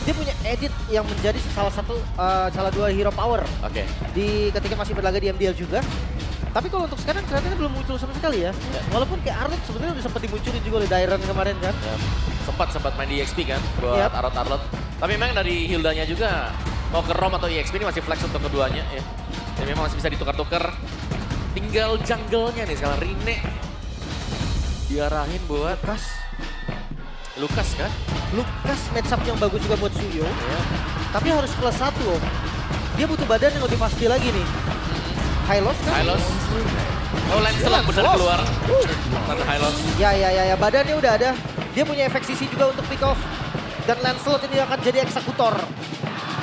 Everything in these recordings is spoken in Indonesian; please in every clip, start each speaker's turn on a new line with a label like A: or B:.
A: dia punya edit yang menjadi salah dua hero power.
B: Oke.
A: Ketika masih berlaga di MDL juga. Tapi kalau untuk sekarang kelihatannya belum muncul sama sekali ya. Walaupun kayak Arlot sebenarnya udah sempat dimunculin juga oleh Dairon kemarin kan.
B: Ya, sempat main di EXP kan buat Arlot. Tapi memang dari Hildanya juga mau ke Rom atau EXP ini masih flex untuk keduanya ya. Dan memang masih bisa ditukar-tukar. Tinggal jungle-nya nih sekarang Rine diarahin buat Lukas kan?
A: Lukas match up yang bagus juga buat Suyo.
B: Ya.
A: Tapi harus plus 1 Om. Dia butuh badan yang lebih pasti lagi nih. Hylos kan?
B: Hylos. Oh, Lancelot bener keluar. Karena Hylos.
A: Ya, badannya udah ada. Dia punya efek CC juga untuk pick off. Dan Lancelot ini akan jadi eksekutor.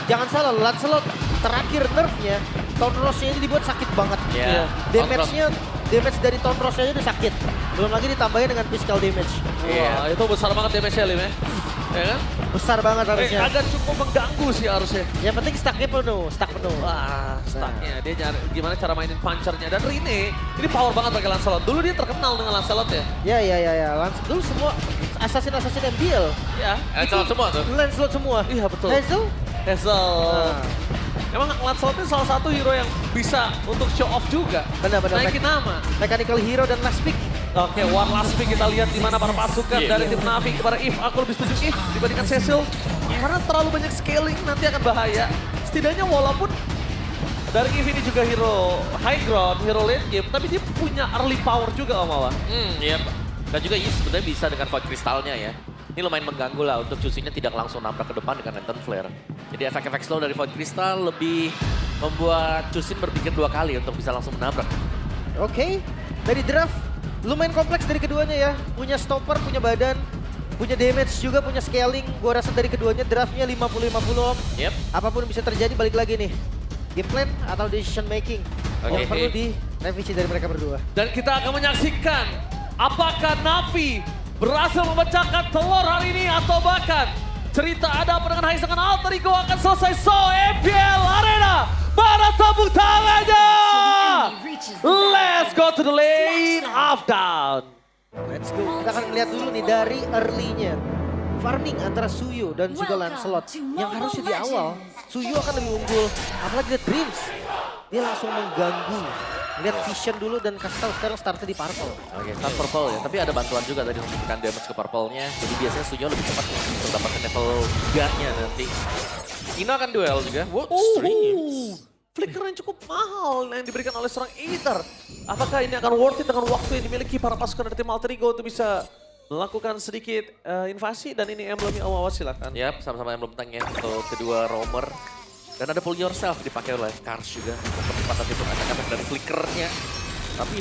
A: Jangan salah, Lancelot terakhir nerfnya, Tonrosnya ini dibuat sakit banget.
B: Yeah.
A: Damage dari Tonrosnya aja udah sakit. Belum lagi ditambahin dengan physical damage.
C: Wah, itu besar banget damage-nya Lim ya. Ya kan?
A: Besar banget harusnya.
C: Agak cukup mengganggu sih harusnya.
A: Yang penting stack penuh.
C: Wah, stacknya. Dia nyari gimana cara mainin punchernya. Dan Rine, ini power banget pakai Lancelot. Dulu dia terkenal dengan Lancelot ya.
A: Ya. Dulu semua assassin MDL.
C: Ya.
B: Lancelot semua tuh.
A: Lancelot semua.
C: Iya betul.
A: Hazel.
C: Nah. Emang Lancelot ini salah satu hero yang bisa untuk show off juga.
A: Benar.
C: Naikin nama.
A: Mechanical hero dan last pick.
C: Oke, one last pick kita lihat di mana para pasukan dari tim Navi kepada If. Aku lebih setuju If dibandingkan Cecil. Karena terlalu banyak scaling nanti akan bahaya. Setidaknya walaupun dari If ini juga hero high ground, hero late game, tapi dia punya early power juga Om Awa.
B: Iya. Dan juga If sebenarnya bisa dengan Void Crystalnya ya. Ini lumayan mengganggu lah untuk Cusinya tidak langsung nabrak ke depan dengan Lantern Flare. Jadi efek-efek slow dari Void Crystal lebih membuat Cusin berpikir 2 kali untuk bisa langsung menabrak.
A: Oke, dari draft lumayan kompleks dari keduanya ya. Punya stopper, punya badan, punya damage juga, punya scaling. Gua rasa dari keduanya draftnya 50-50 Om.
B: Yep.
A: Apapun bisa terjadi balik lagi nih. Game plan atau decision making yang perlu direvisi dari mereka berdua.
C: Dan kita akan menyaksikan apakah Navi berhasil memecahkan telur hari ini atau bahkan cerita ada apa dengan Haizengan Alter Ego akan selesai. So MPL Arena para tepuk tangannya. Let's go to the lane of down.
A: Let's go. Kita akan lihat dulu nih dari early-nya. Farming antara Suyo dan juga Lancelot. Yang harusnya di awal, Suyo akan lebih unggul. Apalagi dia Dreams. Dia langsung mengganggu. Lihat vision dulu dan kasih tahu sekarang startnya di purple.
B: Oke, start purple ya. Tapi ada bantuan juga tadi untuk menekan damage ke purple-nya. Jadi biasanya Suyo lebih cepat untuk mendapatkan level 3-nya nanti. Ino akan duel juga. What streams?
C: Flicker yang cukup mahal yang diberikan oleh seorang Aether. Apakah ini akan worth it dengan waktu yang dimiliki para pasukan dari tim Alter Ego untuk bisa melakukan sedikit invasi dan ini emblemnya Awawa silakan.
B: Yap, sama-sama emblem tank ya untuk kedua roamer. Dan ada pull yourself dipakai oleh Kars juga untuk percepatan itu efek dari flickernya. Tapi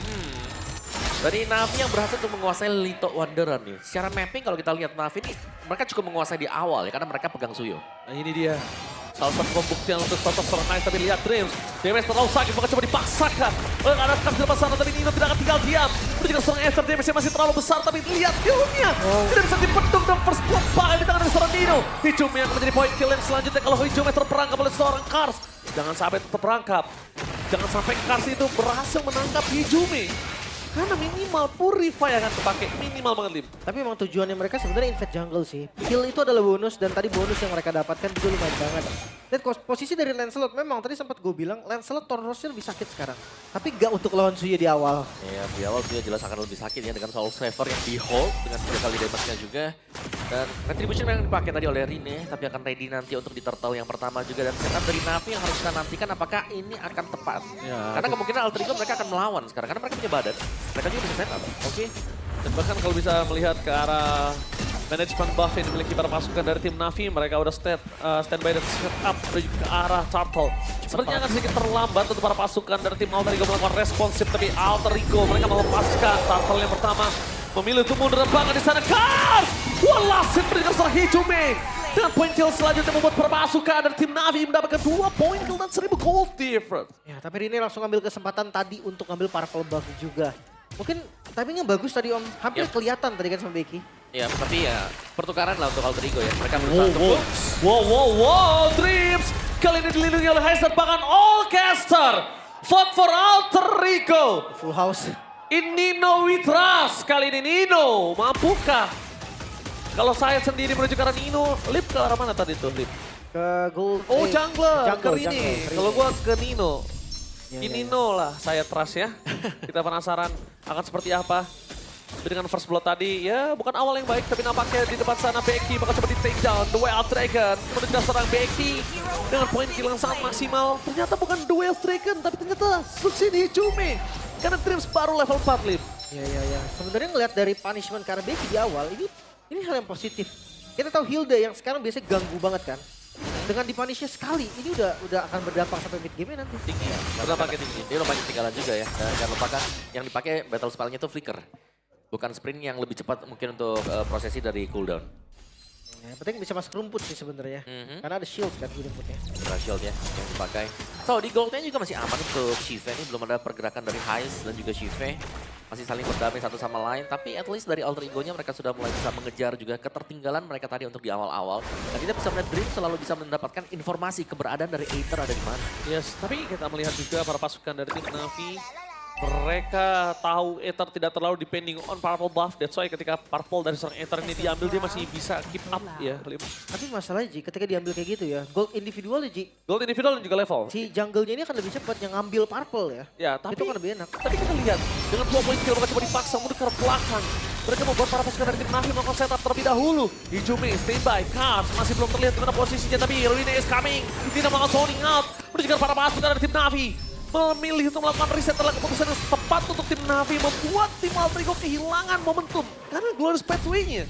B: dari Navi yang berhasil untuk menguasai Lito Wanderer nih. Secara mapping kalau kita lihat Navi ini mereka cukup menguasai di awal ya karena mereka pegang Suyo.
C: Nah ini dia. Salah satu pembuktian untuk sosok seorang Knight, tapi lihat Dreams. Damage terlalu sakit, maka coba dipaksakan. Oleh ada Kars di depan sana, tapi Nino tidak akan tinggal diam. Itu juga seorang Aether, damage-nya masih terlalu besar, tapi lihat hidungnya. Tidak bisa dipedung dan first blood bahkan di tangan dari seorang Nino. Hijumnya akan menjadi point kill yang selanjutnya kalau hijumnya terperangkap oleh seorang Kars. Jangan sampai terperangkap. Jangan sampai Kars itu berhasil menangkap Hijumi. Karena minimal Purify akan terpakai, minimal banget Lim.
A: Tapi emang tujuannya mereka sebenarnya invade jungle sih. Kill itu adalah bonus dan tadi bonus yang mereka dapatkan juga lumayan banget. Lihat posisi dari Lancelot memang tadi sempat gue bilang Lancelot Tornosnya lebih sakit sekarang. Tapi gak untuk lawan Suyo di awal.
B: Iya, di awal Suyo jelas akan lebih sakit ya dengan Soul Saver yang di hold dengan 3 kali damage-nya juga. Dan Retribution memang dipakai tadi oleh Rine, tapi akan ready nanti untuk di turtle yang pertama juga. Dan setup dari Navi yang harus kita nantikan apakah ini akan tepat.
C: Ya,
B: karena kemungkinan Alter Ego mereka akan melawan sekarang, karena mereka punya badan. Mereka juga bisa setup.
C: Oke. Dan bahkan kalau bisa melihat ke arah manajemen buff yang dimiliki para pasukan dari tim Navi, mereka udah standby dan set up menuju ke arah turtle. Sepertinya akan sedikit terlambat untuk para pasukan dari tim Alter Ego melakukan responsif, tapi Alter Ego mereka melepaskan turtle yang pertama. Memilih untuk mundur banget di sana. Kars! Walasin berikan seorang Hijumi. Dengan point kill selanjutnya membuat para pasukan dari tim Navi mendapatkan 2 point kill dan 1000 gold difference.
A: Ya, tapi Rine langsung ambil kesempatan tadi untuk ngambil purple buff juga. Mungkin timingnya bagus tadi Om. Hampir kelihatan tadi kan sama Becky.
B: Ya, tapi ya pertukaran lah untuk Alter Ego ya. Mereka berusaha untuk
C: Wow, Dreams. Kali ini dilindungi oleh Heiser, bahkan Allcaster. Vote for Alter Ego.
A: Full house.
C: In Nino we trust. Kali ini Nino, mampukah Kalau saya sendiri menuju ke arah Nino, Lip ke arah mana tadi tuh, Lip?
A: Ke gold.
C: Oh, jungler, ke
A: jungle,
C: Rini.
A: jungle.
C: Kalau gua ke Nino.
A: Ya,
C: Ini
A: ya, ya.
C: Nino lah, saya trust ya. Kita penasaran akan seperti apa. Dengan first blood tadi, ya bukan awal yang baik, tapi nampaknya di depan sana Becky bakal coba di take down. The Wild Dragon menuju serang Becky dengan poin kill yang sangat maksimal. Ternyata bukan The Wild Dragon, tapi ternyata Suxin Hijume. Karena Dreams baru level 4, Lip.
A: Ya. Sebenarnya ngelihat dari punishment karena Becky di awal, ini hal yang positif. Kita tahu Hilda yang sekarang biasanya ganggu banget kan. Dengan dipunishnya sekali, ini udah akan berdampak sampai mid game nanti.
B: Tinggi ya.
C: Berdampaknya tinggi.
B: Dia lumayan ketinggalan juga ya. Dan jangan lupakan yang dipakai battle spellnya itu flicker. Bukan sprint yang lebih cepat mungkin untuk prosesi dari cooldown.
A: Yang penting bisa masuk rumput sih sebenarnya. Karena ada shield kan di rumputnya.
B: Shield ya yang dipakai. So di goldnya juga masih aman untuk Shive. Ini belum ada pergerakan dari Heist dan juga Shive. Masih saling berdamai satu sama lain. Tapi at least dari alter egonya mereka sudah mulai bisa mengejar juga ketertinggalan mereka tadi untuk di awal-awal. Dan kita bisa melihat Dream selalu bisa mendapatkan informasi keberadaan dari Aether ada di mana.
C: Yes, tapi kita melihat juga para pasukan dari tim Na'Vi. Mereka tahu Aether tidak terlalu depending on purple buff. That's why ketika purple dari seorang Aether ini diambil, dia masih bisa keep up ya.
A: Tapi masalahnya Ji, ketika diambil kayak gitu ya, gold individual ya Ji,
C: Gold individual dan juga level.
A: si jungle-nya ini akan lebih cepat yang ngambil purple ya.
C: Ya, tapi
A: Itu kan lebih enak.
C: Tadi kita lihat dengan 2 poin kill mereka coba dipaksa mundur ke belakang. Mereka membuat para pasukan dari tim Na'Vi melakukan setup terlebih dahulu. Hijume standby, Kars masih belum terlihat di mana posisinya, tapi Rene is coming. Tidak melakukan zoning out. Menuju ke para pasukan dari tim Na'Vi. Memilih untuk melakukan reset adalah keputusan yang tepat untuk tim Na'Vi, membuat tim Alter Ego kehilangan momentum karena Glorious Pathway-nya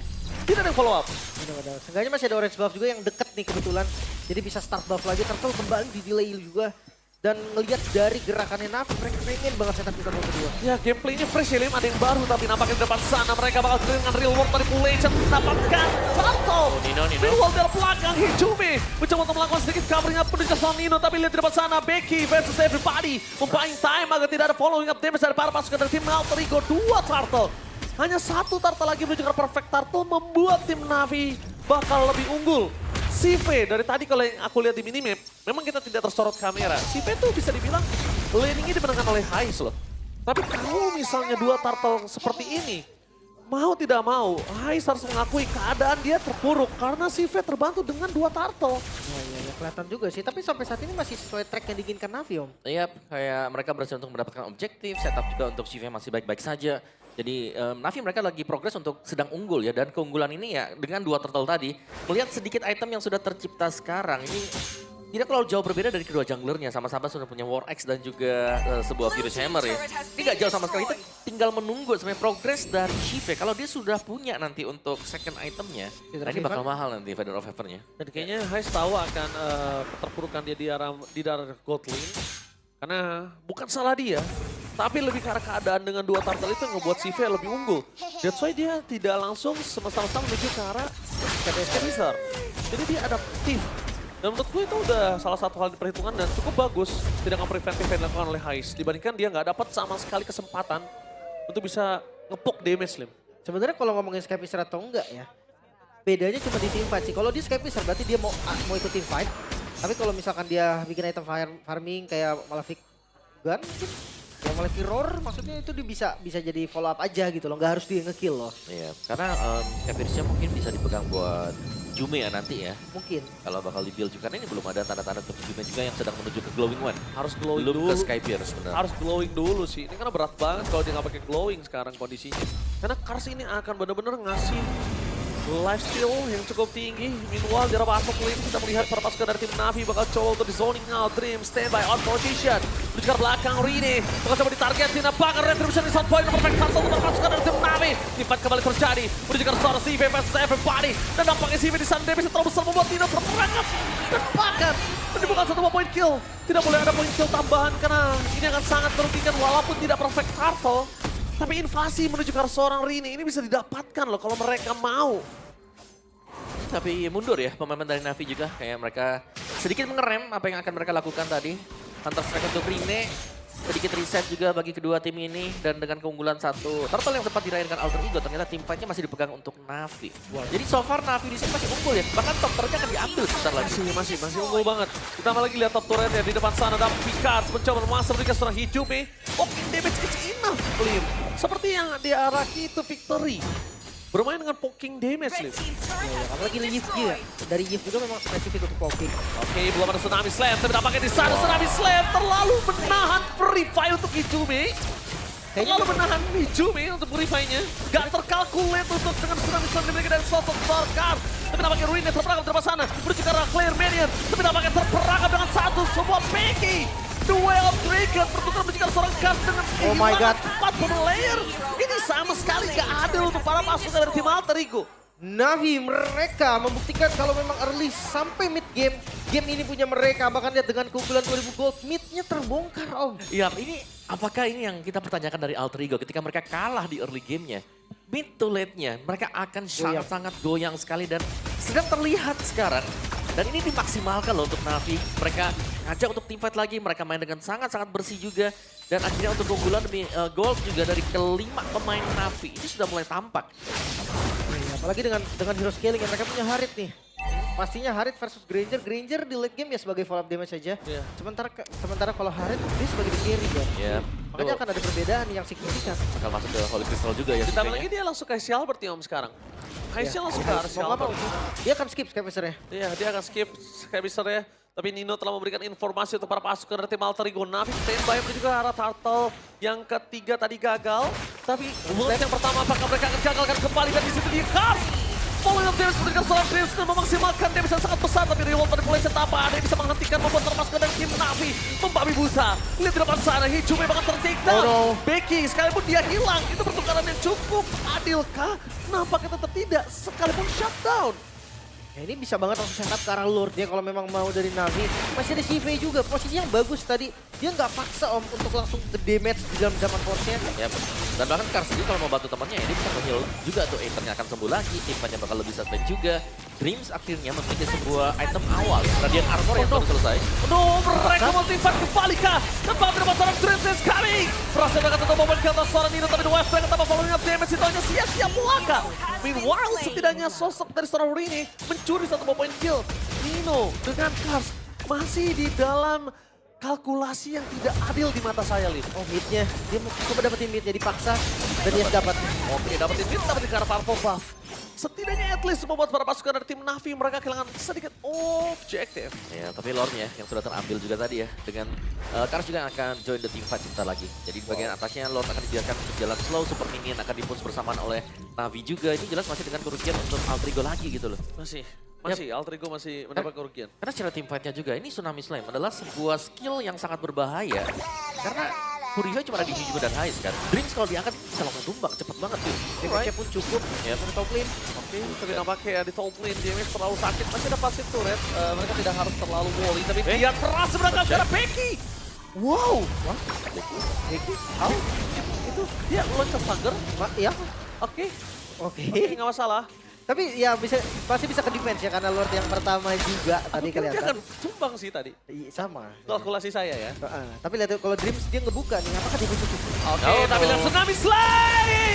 C: tidak ada yang follow up.
A: Benar-benar. Seenggaknya masih ada orange buff juga yang deket nih kebetulan. Jadi bisa start buff lagi, Turtle kembali di delay juga. Dan ngelihat dari gerakannya Na'Vi, mereka pengen banget setup di turtle kedua.
C: Ya, gameplaynya fresh ya, Lim. Ada yang baru, tapi nampaknya di depan sana mereka bakal dengan real world manipulation mendapatkan Turtle.
B: Nino.
C: Real world dari belakang, Hijume mencoba untuk melakukan sedikit covering up menuju ke Nino, tapi lihat di depan sana Becky versus everybody. Membuying time agar tidak ada following up damage dari para pasukan dari tim Alter Ego. 2 Turtle. Hanya 1 Turtle lagi menuju ke perfect Turtle, membuat tim Na'Vi bakal lebih unggul. Sive dari tadi kalau yang aku lihat di minimap, memang kita tidak tersorot kamera. Sive tuh bisa dibilang laningnya dimenangkan oleh Heist loh. Tapi kalau misalnya 2 turtle seperti ini, mau tidak mau, Heist harus mengakui keadaan dia terpuruk karena Sive terbantu dengan 2 turtle.
A: Ya, kelihatan juga sih. Tapi sampai saat ini masih sesuai track yang diinginkan Na'Vi, Om.
B: Iya, kayak mereka berhasil untuk mendapatkan objektif, setup juga untuk Shive masih baik-baik saja. Jadi Na'Vi mereka lagi progres untuk sedang unggul ya, dan keunggulan ini ya dengan 2 turtle tadi, melihat sedikit item yang sudah tercipta sekarang ini tidak terlalu jauh berbeda dari kedua junglernya, sama-sama sudah punya War Axe dan juga sebuah Furious Hammer ya. Ini gak jauh sama sekali, itu tinggal menunggu sampai progres dari Shive. Kalau dia sudah punya nanti untuk second itemnya, nah ini bakal mahal nanti Feather of Heaven-nya.
C: Dan kayaknya Heist tahu akan keterpurukan dia di daerah gold lane. Karena bukan salah dia, tapi lebih karena keadaan dengan 2 turtle itu yang ngebuat Sive lebih unggul. That's why dia tidak langsung semesta-mesta menuju ke arah Caesar. Jadi dia adaptif. Dan menurut gue itu udah salah satu hal di perhitungan dan cukup bagus. Tidak preventif yang dilakukan oleh Heist. Dibandingkan dia nggak dapat sama sekali kesempatan untuk bisa ngepok damage, Lim.
A: Sebenarnya kalau ngomongin Skypicer atau enggak ya, bedanya cuma di team fight sih. Kalau dia Skypicer berarti dia mau ikut team fight. Tapi kalau misalkan dia bikin item farming kayak Malefic Gun mungkin, ya Malefic Roar maksudnya itu dia bisa jadi follow up aja gitu loh. Nggak harus dia nge-kill loh.
B: Iya, karena Capirisnya mungkin bisa dipegang buat Jume ya nanti ya.
A: Mungkin.
B: Kalau bakal di-build juga, karena ini belum ada tanda-tanda untuk Jume juga yang sedang menuju ke Glowing One.
C: Harus glowing
B: Belum
C: dulu.
B: ke Skypierce sebenarnya.
C: Harus glowing dulu sih. Ini karena berat banget kalau dia nggak pakai glowing sekarang kondisinya. Karena Kars ini akan benar-benar ngasih life steal yang cukup tinggi. Meanwhile, di arah masuk lane kita melihat para pasukan dari tim Na'Vi bakal coba untuk di zoning out. Dream standby on position. Menuju ke belakang Rene. Bakal coba ditargetin. Apakah retribution di sound point nomor perfect Turtle untuk para pasukan dari tim Na'Vi. Timpat kembali terjadi. Menuju ke arah Sive versus everybody. Dan nampaknya Sive di sana bisa terlalu besar membuat Nino terperangkap. Dan bahkan menimbulkan 1 point kill. Tidak boleh ada point kill tambahan karena ini akan sangat merugikan walaupun tidak perfect Turtle. Tapi invasi menuju ke arah seorang Rene ini bisa didapatkan loh kalau mereka mau.
B: Tapi mundur ya pemain dari Na'Vi juga, kayak mereka sedikit mengerem apa yang akan mereka lakukan tadi. Counter strike untuk Rene, sedikit reset juga bagi kedua tim ini, dan dengan keunggulan 1 turtle yang sempat dirayakan Alter Ego, ternyata tim fight-nya masih dipegang untuk Na'Vi. Jadi so far Na'Vi di sini masih unggul ya, bahkan top turret-nya akan diambil sebentar lagi.
C: Masih unggul banget. Ditambah lagi lihat top turret-nya di depan sana ada Picard mencoba memasang mereka seorang Hijume. Damage is enough, Lim. Seperti yang diarahki itu victory. bermain dengan poking damage nih.
A: Apalagi Yif juga. Dari Yif juga memang spesifik untuk poking.
C: Oke, belum ada Tsunami Slam, tapi nampaknya di sana Tsunami Slam terlalu menahan Free Fire untuk Hijume. Terlalu menahan Hijume untuk Free Fire-nya. Gak terkalkulat untuk dengan Tsunami Slam dimiliki dari sosok Sorkar. Tapi nampaknya Ruinnya terperangkap di depan sana. Menuju ke arah Clear Minion. Tapi nampaknya terperangkap dengan satu sebuah Peggy. Duel of Dragon bertukar menjadi seorang Gas dengan
A: Oh my God.
C: 4 player. Ini sama sekali gak adil untuk para pasukan dari tim Alter Ego.
A: Navi mereka membuktikan kalau memang early sampai mid game, game ini punya mereka. Bahkan lihat dengan keunggulan 2000 gold, midnya terbongkar Om.
B: Iya, apakah ini yang kita pertanyakan dari Alter Ego ketika mereka kalah di early gamenya? Mid to late-nya mereka akan sangat-sangat goyang sekali dan sedang terlihat sekarang. Dan ini dimaksimalkan loh untuk Navi. Mereka ngajak untuk teamfight lagi, mereka main dengan sangat-sangat bersih juga. Dan akhirnya untuk keunggulan demi gold juga dari kelima pemain Navi. Ini sudah mulai tampak.
A: Apalagi dengan hero scaling yang mereka punya Harit nih. Pastinya Harit versus Granger. Granger di late game ya sebagai follow up damage saja.
B: Yeah.
A: Sementara kalau Harit dia sebagai the carry kan.
B: Ya,
A: Makanya akan ada perbedaan yang signifikan.
B: bakal masuk ke Holy Crystal juga ya.
C: Ditambah
B: Sivenya.
C: lagi dia langsung ke Sial berarti Om sekarang. Haisial langsung ke arah
A: Mau nggak mau,
C: Sial.
A: dia akan skip Skyvisor-nya.
C: Iya, dia akan skip Skyvisor-nya. Tapi Nino telah memberikan informasi untuk para pasukan dari tim Alter Ego. Navi standby menuju juga arah Turtle. Yang ketiga tadi gagal. Tapi World yang pertama apakah mereka akan gagalkan kembali dan di situ dia Cars. Following up damage memberikan seorang Dreams dan memaksimalkan damage yang sangat besar. Tapi Revolt manipulation tanpa ada yang bisa menghentikan membuat terpasukan dari tim Navi. Membabi busa. Lihat di depan sana, Hijume bakal ter-take down.
A: Oh no.
C: Becky sekalipun dia hilang. Itu pertukaran yang cukup adilkah? Nampaknya tetap tidak. Sekalipun shutdown.
A: Ya, ini bisa banget langsung setup ke arah Lord dia kalau memang mau dari Navi. Masih ada CV juga, posisinya yang bagus tadi. Dia nggak paksa Om untuk langsung ke damage di dalam zaman force-nya.
B: Ya, dan bahkan Kars juga kalau mau bantu temannya ya dia bisa nge-heal juga tuh. Ethernya akan sembuh lagi, timnya bakal lebih sustain juga. Dreams akhirnya memiliki sebuah item awal, Radiant Armor yang baru selesai.
C: No, mereka multifat kembali kah? Tempat di seorang Dreams is coming. Berhasil mereka tetap momen ke atas seorang Nino, tapi The West mereka tambah following up damage itu hanya sia-sia belaka. Meanwhile, setidaknya sosok dari seorang Rini mencuri satu poin kill. Nino dengan Kars masih di dalam kalkulasi yang tidak adil di mata saya, Lin.
A: Oh midnya, dia mau coba dapetin midnya dipaksa dan dia dapat.
C: Oke, dapetin mid, dapetin ke arah Purple Buff. Setidaknya at least membuat para pasukan dari tim Navi mereka kehilangan sedikit objektif.
B: Ya, tapi Lordnya yang sudah terambil juga tadi ya. Dengan Kars juga akan join the team fight sebentar lagi. Jadi di bagian atasnya Lord akan dibiarkan untuk jalan slow, Super Minion akan dipush bersamaan oleh Navi juga. Ini jelas masih dengan kerugian untuk Alter Ego lagi gitu loh.
C: Masih, Alter Ego masih mendapat kerugian.
B: Karena secara team fight-nya juga, ini Tsunami Slam adalah sebuah skill yang sangat berbahaya. Karena Purify cuma ada di juga dan Hais kan. Dreams kalau diangkat bisa langsung tumbang, cepet banget tuh.
A: Damage-nya pun cukup
B: Ya,
A: untuk top lane.
C: Oke, tapi nampaknya ya di top lane damage terlalu sakit. Masih ada passive turret, mereka tidak harus terlalu worry. Tapi dia keras berangkat ke arah Becky. Wow,
A: Becky, how?
C: itu dia loncat pagar.
A: Ya,
C: Oke,
A: oke.
C: nggak masalah.
A: Tapi ya pasti bisa ke defense ya karena Lord yang pertama juga tadi
C: Aku kira dia akan
A: kelihatan.
C: tumbang sih tadi.
A: Sama.
C: Kalkulasi saya ya.
A: Tapi lihat kalau Dreams dia ngebuka nih, apakah dia bisa cukup?
C: Oke, tapi lihat Tsunami Slay!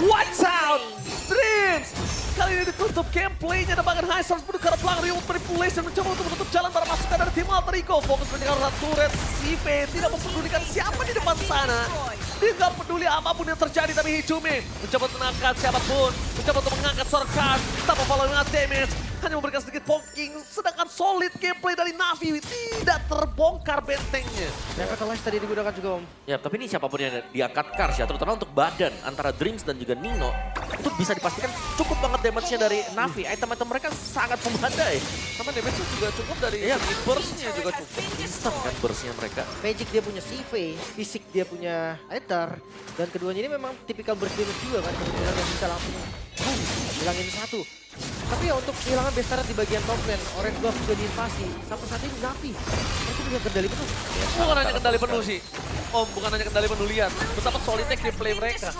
C: Watch out! Dreams! Kali ini ditutup gameplaynya dan bahkan High Stars menuju ke arah belakang Real Manipulation mencoba untuk menutup jalan para pasukan dari tim Alter Ego. Fokus menjaga turret, CV tidak mempedulikan siapa di depan sana. Dia nggak peduli apapun yang terjadi, tapi Hijume mencoba untuk mengangkat siapapun. Mencoba untuk mengangkat Sorkar, tanpa following up damage. Hanya memberikan sedikit poking, sedangkan solid gameplay dari Navi tidak terbongkar bentengnya.
A: Revitalize tadi digunakan juga Om.
B: Ya, tapi ini siapapun yang diangkat Kars ya, terutama untuk badan antara Dreams dan juga Nino, itu bisa dipastikan cukup banget damage-nya dari Navi. Item-item mereka sangat memadai.
C: Sama damage juga cukup dari segi burst-nya juga cukup.
B: Instant kan burst-nya mereka.
A: Magic dia punya CV, fisik dia punya Aether, dan keduanya ini memang tipikal burst damage juga kan, kemudian yang bisa langsung hilangin satu. Tapi ya untuk kehilangan best turret di bagian top lane, Orange Buff juga diinvasi. Sampai saat ini Navi, mereka punya kendali penuh.
C: Bukan hanya kendali penuh sih. Om, bukan hanya kendali penuh, lihat betapa solidnya gameplay mereka.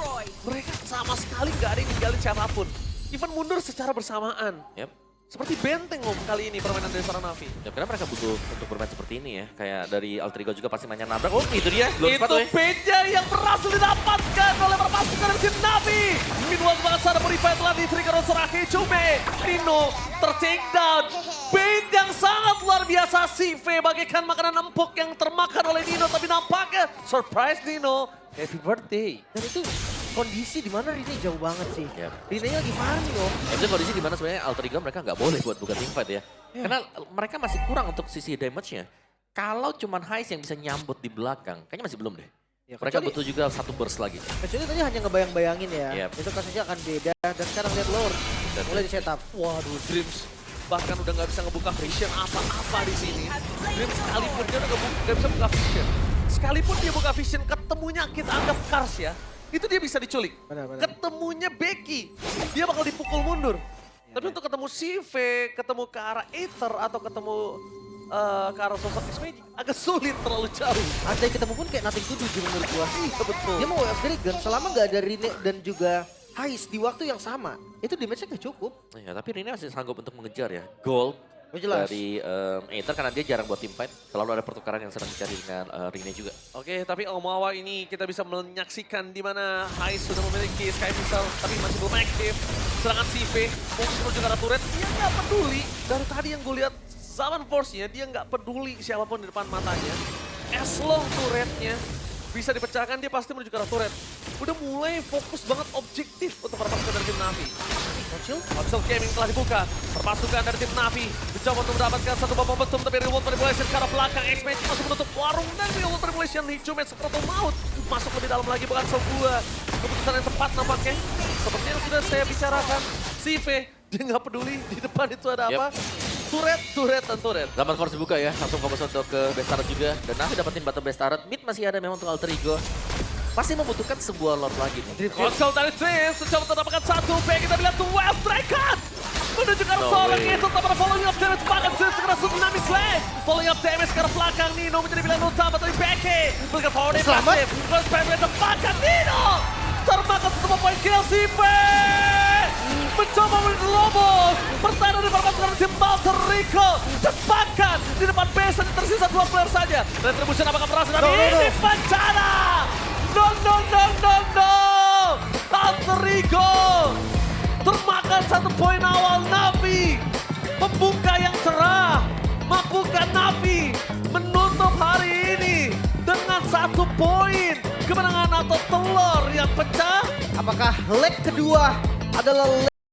C: Mereka sama sekali nggak ada yang ninggalin siapapun. Even mundur secara bersamaan.
B: Yep.
C: Seperti benteng Om kali ini permainan dari seorang Navi.
B: Ya, karena mereka butuh untuk bermain seperti ini ya. Kayak dari Alter Ego juga pasti mainnya nabrak. Oh, itu dia. Belum
C: Itu
B: sepatu ya.
C: beja yang berhasil didapatkan oleh para pasukan dari tim Navi. Meanwhile, banget sana Purify telah di-trigger oleh seorang Hijume. Nino ter-take down. Bait yang sangat luar biasa. CV bagaikan makanan empuk yang termakan oleh Nino. Tapi nampaknya surprise Nino. Happy birthday.
A: Dan itu kondisi di mana Rine jauh banget sih.
B: Yap.
A: Rine-nya lagi Mario.
B: Itu kondisi di mana sebenarnya Alter Ego mereka nggak boleh buat buka teamfight ya. Karena mereka masih kurang untuk sisi damage-nya. Kalau cuman Heist yang bisa nyambut di belakang, kayaknya masih belum deh.
A: Ya,
B: Mereka
A: kecuali-
B: butuh juga satu burst lagi.
A: Kecuali tadi hanya ngebayang-bayangin ya.
B: Yap.
A: Itu kasusnya akan beda. Dan sekarang lihat Lord. Mulai di setup.
C: Waduh, Dreams bahkan udah nggak bisa ngebuka vision apa-apa di sini. Dreams sekalipun dia udah nggak bisa buka vision. Sekalipun dia buka vision, ketemunya kita anggap Kars ya. Itu dia bisa diculik.
A: Benar-benar.
C: Ketemunya Becky, dia bakal dipukul mundur. Tapi untuk ketemu Sive, ketemu ke arah Aether atau ketemu ke arah sosok X-Magic agak sulit, terlalu jauh.
A: Andai ketemu pun kayak nothing to do sih menurut gua.
C: Iya betul.
A: Dia mau WF Dragon selama nggak ada Rine dan juga Heist di waktu yang sama. Itu damage-nya nggak cukup.
B: Ya, tapi Rine masih sanggup untuk mengejar ya. Gold
A: Oh, jelas.
B: dari Aether karena dia jarang buat teamfight. Selalu ada pertukaran yang sedang dicari dengan Rine juga.
C: Oke, tapi Omawa ini kita bisa menyaksikan di mana Heist sudah memiliki Sky Missile, tapi masih belum aktif. Serangan Sive, mungkin menuju ke arah turret, dia nggak peduli. Dari tadi yang gue lihat, Zaman Force-nya dia nggak peduli siapapun di depan matanya. As long turretnya bisa dipecahkan, dia pasti menuju ke arah turret. Udah mulai fokus banget objektif untuk para pasukan dari tim Navi. Pixel Gaming telah dibuka. Perpasukan dari tim Navi mencoba untuk mendapatkan satu bom betum, tapi Reward Manipulation ke arah belakang. X-Magic masuk menutup warung dan Reward Manipulation hijau match seperti maut. Masuk lebih dalam lagi, bukan sebuah keputusan yang tepat nampaknya. Seperti yang sudah saya bicarakan, Sive dia nggak peduli di depan itu ada apa. Turret, dan turret.
B: Zaman Force dibuka ya, langsung fokus untuk ke Best Turret juga. Dan Navi dapetin bottom Best Turret. Mid masih ada memang untuk Alter Ego. Pasti membutuhkan sebuah Lord lagi nih.
C: Konsol dari Dreams, mencoba untuk mendapatkan satu B. Kita lihat tuh Wild Dragon menuju ke arah
B: No
C: seorang
B: way.
C: itu. Tapi following up damage bahkan Dreams segera tsunami slam. Following up damage ke arah belakang, Nino menjadi pilihan utama dari Becky. Berikan forward
A: Selamat.
C: impressive. Terus Batman terbakar Nino. Termakan satu poin kill si B. Mencoba menerobos. Pertahanan di perpasukan tim Alter Ego. Terbakar di depan base, tersisa 2 player saja. Retribution apakah berhasil? Tapi ini bencana. No. Alter Ego termakan 1 poin awal. Navi membuka yang cerah. Mampukah Navi menutup hari ini dengan 1 poin kemenangan atau telur yang pecah?
A: Apakah leg kedua adalah